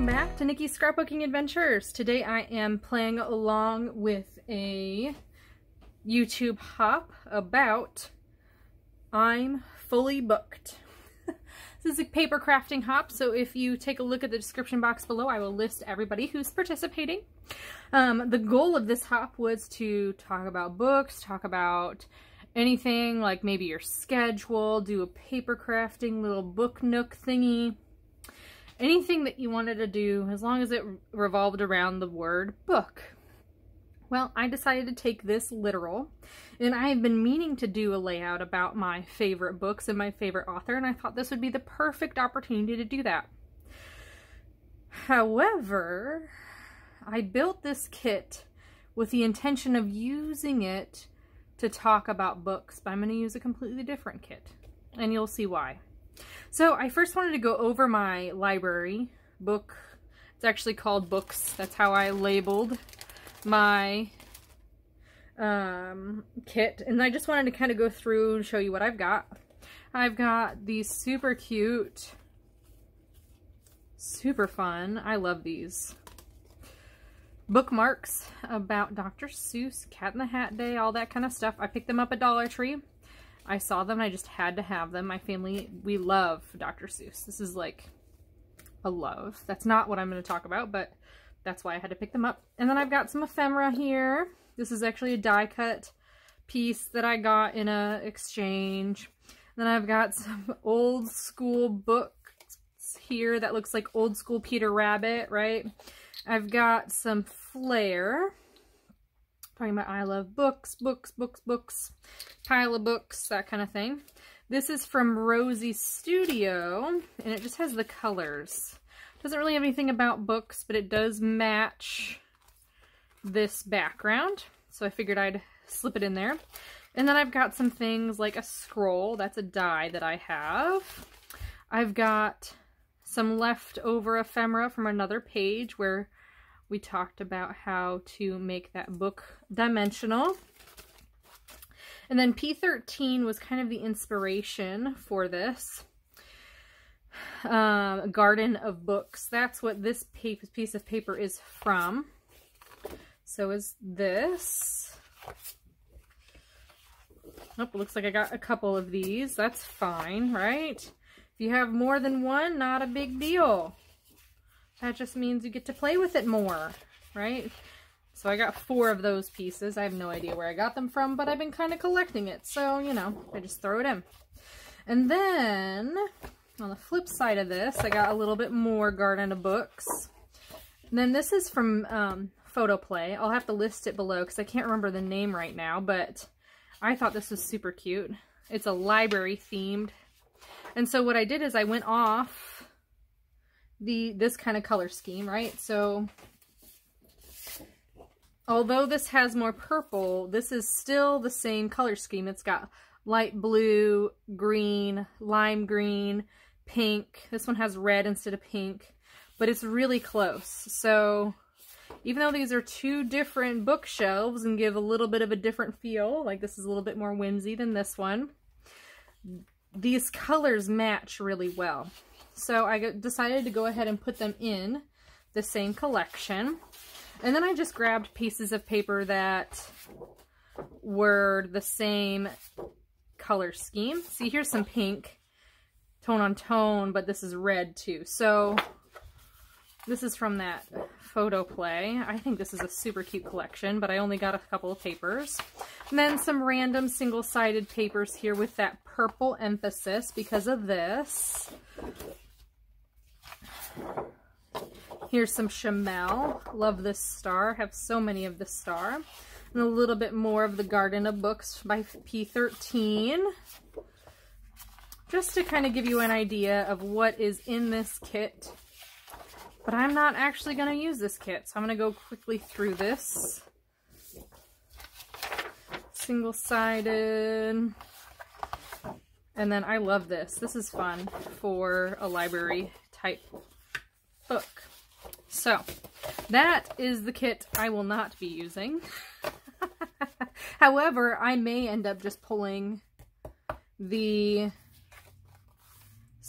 welcome back to Nikki's Scrapbooking Adventures. Today I am playing along with a YouTube hop about I'm fully booked. This is a paper crafting hop, so if you take a look at the description box below, I will list everybody who's participating. The goal of this hop was to talk about books, talk about anything like maybe your schedule, do a paper crafting little book nook thingy. Anything that you wanted to do, as long as it revolved around the word book. Well, I decided to take this literal, and I have been meaning to do a layout about my favorite books and my favorite author, and I thought this would be the perfect opportunity to do that. However, I built this kit with the intention of using it to talk about books, but I'm going to use a completely different kit, and you'll see why. So I first wanted to go over my library book. It's actually called Books. That's how I labeled my kit. And I just wanted to kind of go through and show you what I've got. I've got these super cute, super fun, I love these, bookmarks about Dr. Seuss, Cat in the Hat Day, all that kind of stuff. I picked them up at Dollar Tree. I saw them, I just had to have them. My family, we love Dr. Seuss. This is like a love. That's not what I'm going to talk about, but that's why I had to pick them up. And then I've got some ephemera here. This is actually a die cut piece that I got in a exchange. Then I've got some old school books here that looks like old school Peter Rabbit, right? I've got some flair. Talking about I love books, books, books, books, pile of books, that kind of thing. This is from Rosie's Studio, and it just has the colors. Doesn't really have anything about books, but it does match this background, so I figured I'd slip it in there. And then I've got some things like a scroll. That's a die that I have. I've got some leftover ephemera from another page where we talked about how to make that book dimensional. And then P13 was kind of the inspiration for this. Garden of Books. That's what this piece of paper is from. So is this. Oh, it looks like I got a couple of these. That's fine, right? If you have more than one, not a big deal. That just means you get to play with it more, right? So I got 4 of those pieces. I have no idea where I got them from, but I've been kind of collecting it. So, you know, I just throw it in. And then, on the flip side of this, I got a little bit more Garden of Books. And then this is from Photo Play. I'll have to list it below because I can't remember the name right now, but I thought this was super cute. It's a library themed. And so what I did is I went off this kind of color scheme, right? So although this has more purple, this is still the same color scheme. It's got light blue, green, lime green, pink. This one has red instead of pink, but it's really close. So even though these are 2 different bookshelves and give a little bit of a different feel, like this is a little bit more whimsy than this one, these colors match really well. So I decided to go ahead and put them in the same collection. And then I just grabbed pieces of paper that were the same color scheme. See, here's some pink, tone on tone, but this is red too. So this is from that Photo Play. I think this is a super cute collection, but I only got a couple of papers. And then some random single-sided papers here with that purple emphasis because of this. Here's some Chamel. Love this star. Have so many of this star. And a little bit more of the Garden of Books by P13. Just to kind of give you an idea of what is in this kit. But I'm not actually going to use this kit, so I'm going to go quickly through this. Single-sided. And then I love this. This is fun for a library type book. So that is the kit I will not be using. However, I may end up just pulling the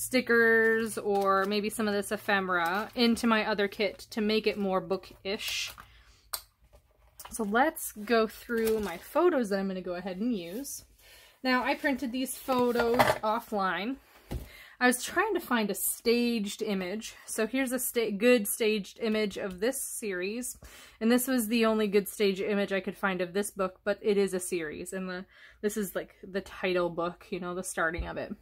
stickers or maybe some of this ephemera into my other kit to make it more bookish. So let's go through my photos that I'm going to go ahead and use. Now, I printed these photos offline. I was trying to find a staged image. So here's a good staged image of this series. And this was the only good staged image I could find of this book, but it is a series. And this is like the title book, you know, the starting of it.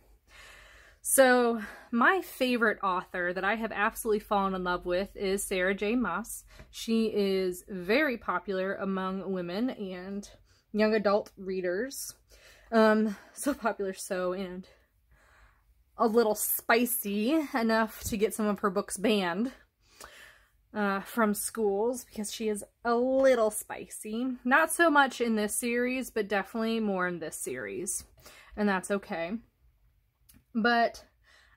So my favorite author that I have absolutely fallen in love with is Sarah J. Maas. She is very popular among women and young adult readers. So popular and a little spicy enough to get some of her books banned from schools because she is a little spicy. Not so much in this series, but definitely more in this series. And that's okay. But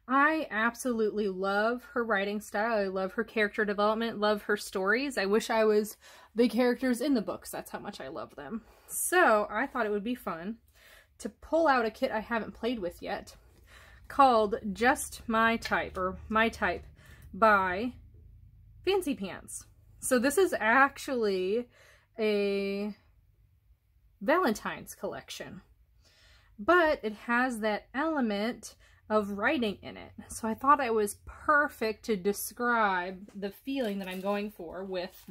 I absolutely love her writing style. I love her character development, love her stories. I wish I was the characters in the books. That's how much I love them. So I thought it would be fun to pull out a kit I haven't played with yet, called Just My Type, or My Type by Fancy Pants. So this is actually a Valentine's collection, but it has that element of writing in it. So I thought it was perfect to describe the feeling that I'm going for with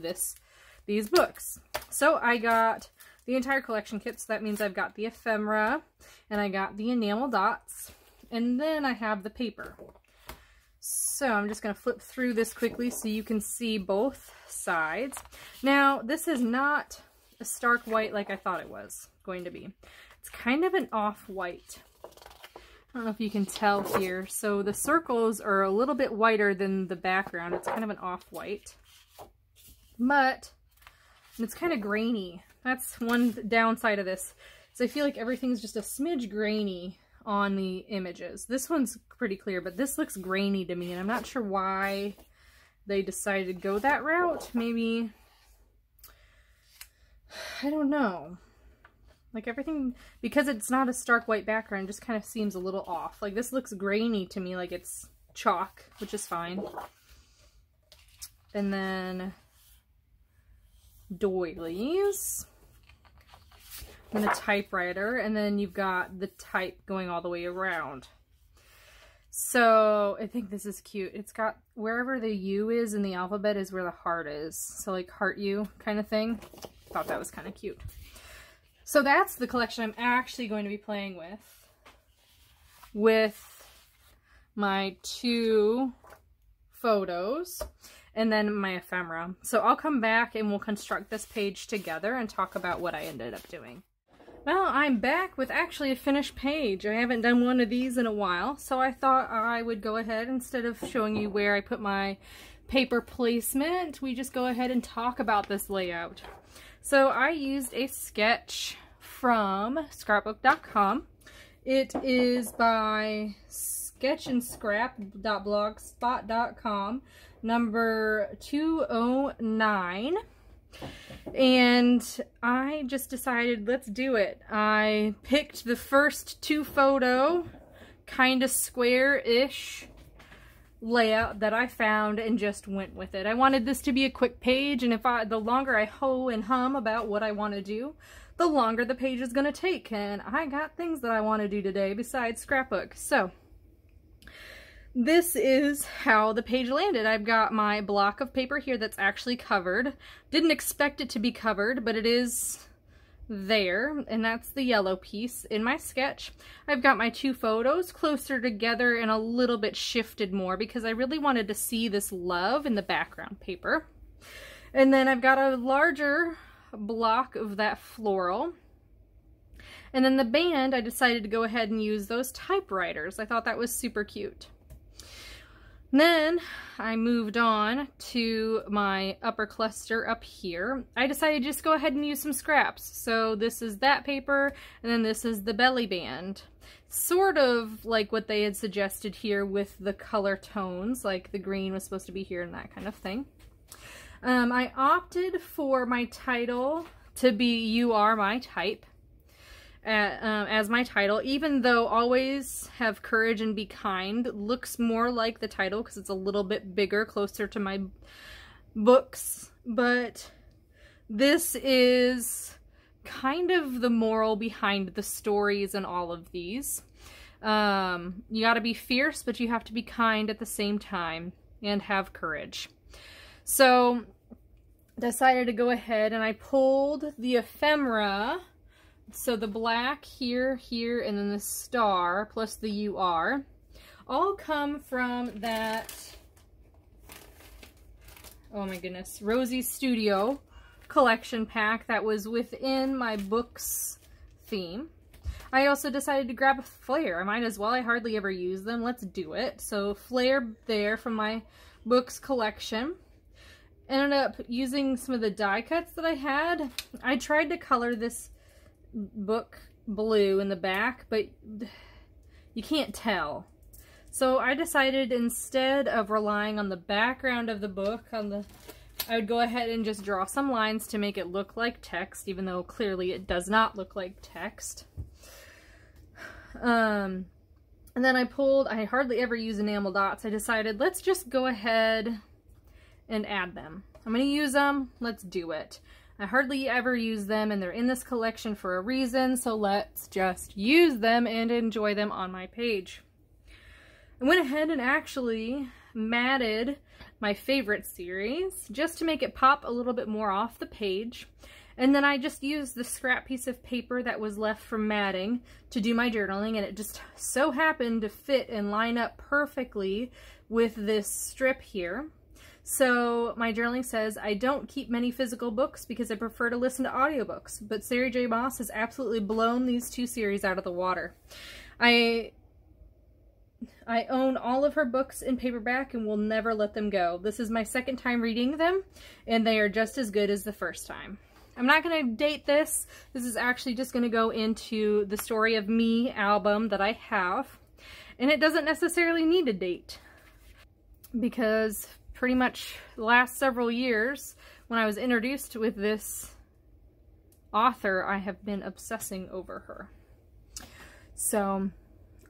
these books. So I got the entire collection kit, so that means I've got the ephemera, and I got the enamel dots, and then I have the paper. So I'm just going to flip through this quickly so you can see both sides. Now, this is not a stark white like I thought it was going to be. It's kind of an off-white. I don't know if you can tell here. So the circles are a little bit whiter than the background. It's kind of an off-white. But it's kind of grainy. That's one downside of this. So I feel like everything's just a smidge grainy on the images. This one's pretty clear, but this looks grainy to me, and I'm not sure why they decided to go that route. Maybe, I don't know. Like everything, because it's not a stark white background, just kind of seems a little off. Like this looks grainy to me, like it's chalk, which is fine. And then doilies. And the typewriter, and then you've got the type going all the way around. So I think this is cute. It's got wherever the U is in the alphabet is where the heart is. So like heart U kind of thing. Thought that was kind of cute. So that's the collection I'm actually going to be playing with my 2 photos and then my ephemera. So I'll come back and we'll construct this page together and talk about what I ended up doing. Well, I'm back with actually a finished page. I haven't done one of these in a while, so I thought I would go ahead, instead of showing you where I put my paper placement, we just go ahead and talk about this layout. So I used a sketch from Scrapbook.com. It is by sketchandscrap.blogspot.com, number 209. And I just decided, let's do it. I picked the first 2 photo, kind of square-ish layout that I found and just went with it. I wanted this to be a quick page, and the longer I hoe and hum about what I want to do, the longer the page is going to take. And I got things that I want to do today besides scrapbook. So this is how the page landed. I've got my block of paper here that's actually covered. Didn't expect it to be covered, but it is there, and that's the yellow piece in my sketch. I've got my 2 photos closer together and a little bit shifted more because I really wanted to see this love in the background paper. And then I've got a larger block of that floral. And then the band, I decided to go ahead and use those typewriters. I thought that was super cute. Then I moved on to my upper cluster up here. I decided to just go ahead and use some scraps. So this is that paper, and then this is the belly band. Sort of like what they had suggested here with the color tones, like the green was supposed to be here and that kind of thing. I opted for my title to be You Are My Type. as my title, even though Always Have Courage and Be Kind looks more like the title because it's a little bit bigger, closer to my books. But this is kind of the moral behind the stories in all of these. You gotta be fierce, but you have to be kind at the same time and have courage. So decided to go ahead and I pulled the ephemera. So the black here, and then the star plus the UR all come from that, oh my goodness, Rosie's Studio collection pack that was within my books theme. I also decided to grab a flare. I might as well. I hardly ever use them. Let's do it. So flare there from my books collection. Ended up using some of the die cuts that I had. I tried to color this book blue in the back, but you can't tell. So I decided instead of relying on the background of the book, I would go ahead and just draw some lines to make it look like text, even though clearly it does not look like text. And then I hardly ever use enamel dots. I decided let's just go ahead and add them. I'm going to use them. Let's do it. I hardly ever use them, and they're in this collection for a reason, so let's just use them and enjoy them on my page. I went ahead and actually matted my favorite series just to make it pop a little bit more off the page. And then I just used the scrap piece of paper that was left from matting to do my journaling, and it just so happened to fit and line up perfectly with this strip here. So my journaling says, I don't keep many physical books because I prefer to listen to audiobooks, but Sarah J. Maas has absolutely blown these two series out of the water. I own all of her books in paperback and will never let them go. This is my second time reading them, and they are just as good as the first time. I'm not going to date this. This is actually just going to go into the Story of Me album that I have, and it doesn't necessarily need a date because pretty much the last several years when I was introduced with this author, I have been obsessing over her. So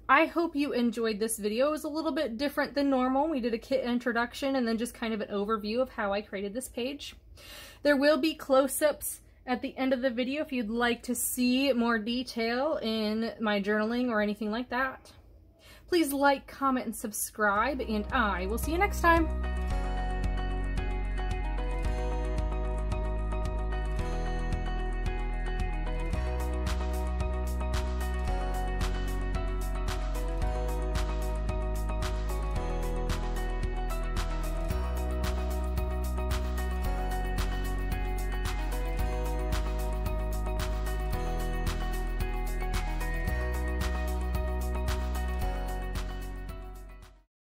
I hope you enjoyed this video. It was a little bit different than normal. We did a kit introduction and then just kind of an overview of how I created this page. There will be close-ups at the end of the video if you'd like to see more detail in my journaling or anything like that. Please like, comment, and subscribe, and I will see you next time.